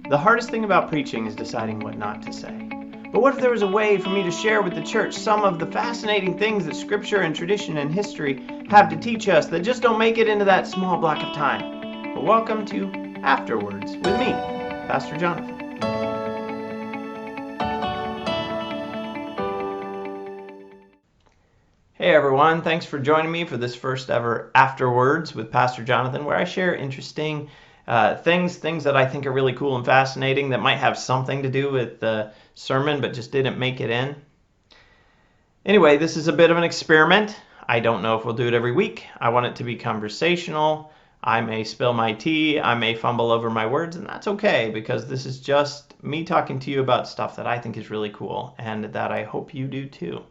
The hardest thing about preaching is deciding what not to say. But what if there was a way for me to share with the church some of the fascinating things that Scripture and tradition and history have to teach us that just don't make it into that small block of time? Well, welcome to AfterWords with me, Pastor Jonathan. Hey everyone, thanks for joining me for this first ever AfterWords with Pastor Jonathan, where I share interesting things that I think are really cool and fascinating that might have something to do with the sermon but just didn't make it in. Anyway, this is a bit of an experiment. I don't know if we'll do it every week. I want it to be conversational. I may spill my tea, I may fumble over my words, and that's okay because this is just me talking to you about stuff that I think is really cool and that I hope you do too.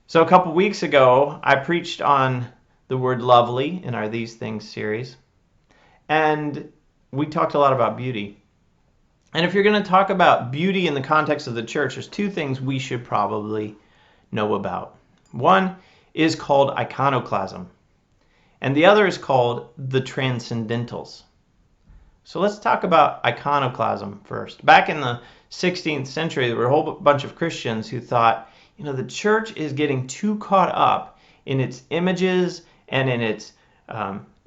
So a couple weeks ago, I preached on the word lovely in our These Things series, and we talked a lot about beauty. And if you're going to talk about beauty in the context of the church, there's two things we should probably know about. One is called Iconoclasm, and the other is called the Transcendentals. So let's talk about Iconoclasm first. Back in the 16th century, there were a whole bunch of Christians who thought, the church is getting too caught up in its images and in its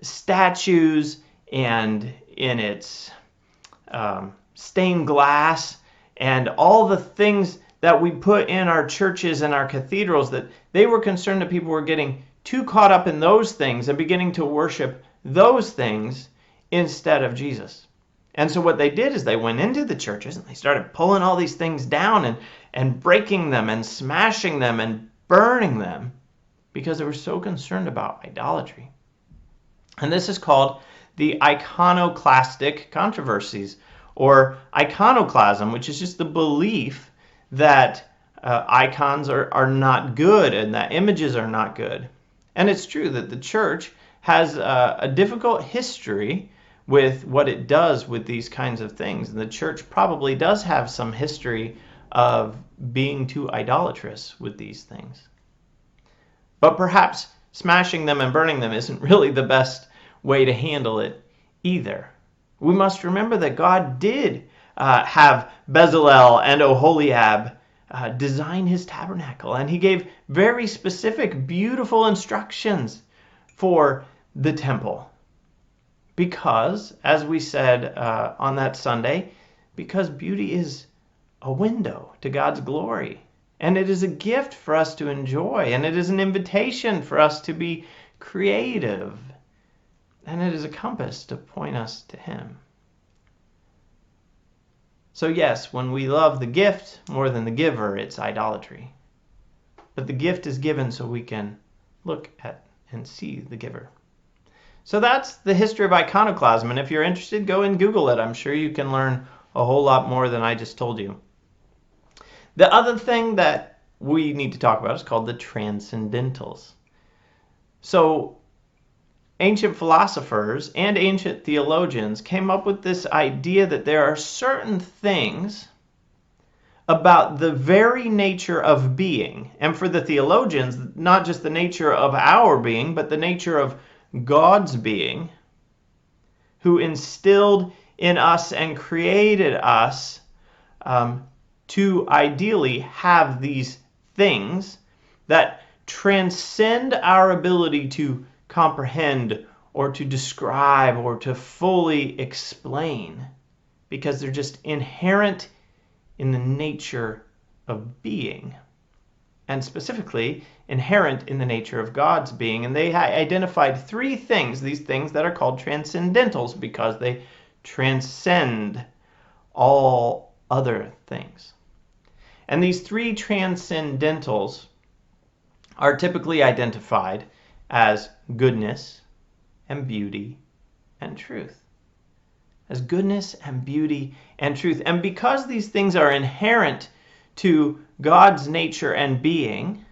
statues and in its stained glass and all the things that we put in our churches and our cathedrals, that they were concerned that people were getting too caught up in those things and beginning to worship those things instead of Jesus. And so what they did is they went into the churches and they started pulling all these things down and breaking them and smashing them and burning them because they were so concerned about idolatry. And this is called the iconoclastic controversies, or iconoclasm, which is just the belief that icons are not good and that images are not good. And it's true that the church has a difficult history with what it does with these kinds of things. And the church probably does have some history of being too idolatrous with these things. But perhaps smashing them and burning them isn't really the best way to handle it either. We must remember that God did have Bezalel and Oholiab design his tabernacle, and he gave very specific, beautiful instructions for the temple. Because, as we said on that Sunday, because beauty is a window to God's glory. And it is a gift for us to enjoy. And it is an invitation for us to be creative. And it is a compass to point us to Him. So yes, when we love the gift more than the giver, it's idolatry. But the gift is given so we can look at and see the giver. So that's the history of iconoclasm, and if you're interested, go and Google it. I'm sure you can learn a whole lot more than I just told you. The other thing that we need to talk about is called the Transcendentals. So ancient philosophers and ancient theologians came up with this idea that there are certain things about the very nature of being, and for the theologians, not just the nature of our being, but the nature of God's being, who instilled in us and created us to ideally have these things that transcend our ability to comprehend or to describe or to fully explain, because they're just inherent in the nature of being. And specifically inherent in the nature of God's being. And they identified three things, these things that are called transcendentals, because they transcend all other things. And these three transcendentals are typically identified as goodness and beauty and truth. As goodness and beauty and truth. And because these things are inherent to God's nature and being,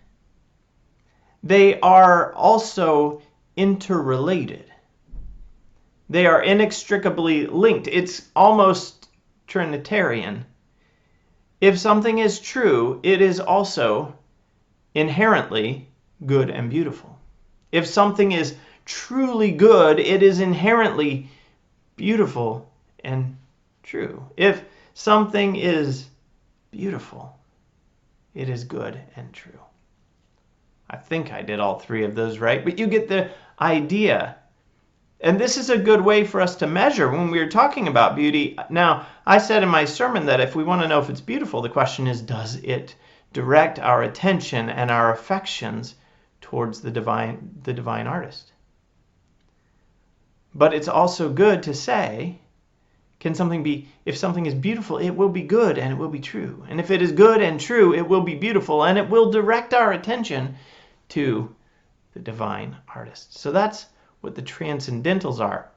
they are also interrelated. They are inextricably linked. It's almost Trinitarian. If something is true, it is also inherently good and beautiful. If something is truly good, it is inherently beautiful and true. If something is beautiful, it is good and true. I think I did all three of those right, but you get the idea. And this is a good way for us to measure when we're talking about beauty. Now, I said in my sermon that if we want to know if it's beautiful, the question is, does it direct our attention and our affections towards the divine artist? But it's also good to say, can something be, if something is beautiful, it will be good and it will be true. And if it is good and true, it will be beautiful and it will direct our attention to the divine artist. So that's what the Transcendentals are.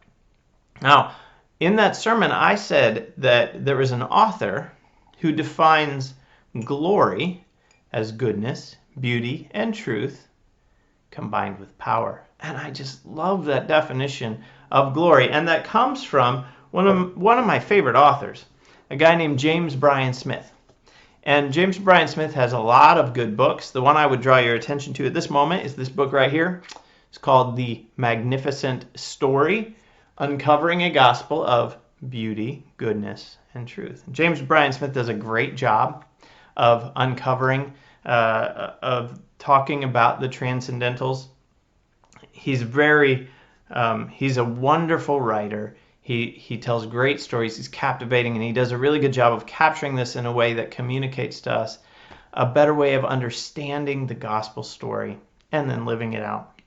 Now, in that sermon, I said that there is an author who defines glory as goodness, beauty, and truth combined with power. And I just love that definition of glory. And that comes from one of my favorite authors, a guy named James Bryan Smith. And James Bryan Smith has a lot of good books. The one I would draw your attention to at this moment is this book right here. It's called The Magnificent Story, Uncovering a Gospel of Beauty, Goodness, and Truth. James Bryan Smith does a great job of uncovering, of talking about the Transcendentals. He's a wonderful writer. He tells great stories. He's captivating, and he does a really good job of capturing this in a way that communicates to us a better way of understanding the gospel story and then living it out.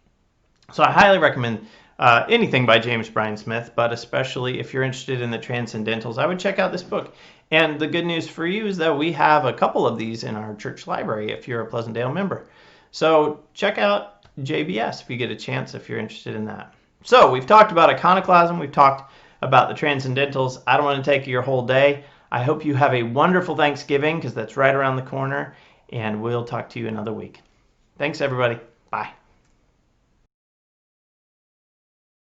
So I highly recommend anything by James Bryan Smith, but especially if you're interested in the Transcendentals, I would check out this book. And the good news for you is that we have a couple of these in our church library if you're a Pleasantdale member. So check out JBS if you get a chance, if you're interested in that. So we've talked about iconoclasm. We've talked about the Transcendentals. I don't want to take your whole day. I hope you have a wonderful Thanksgiving because that's right around the corner, and we'll talk to you another week. Thanks, everybody. Bye.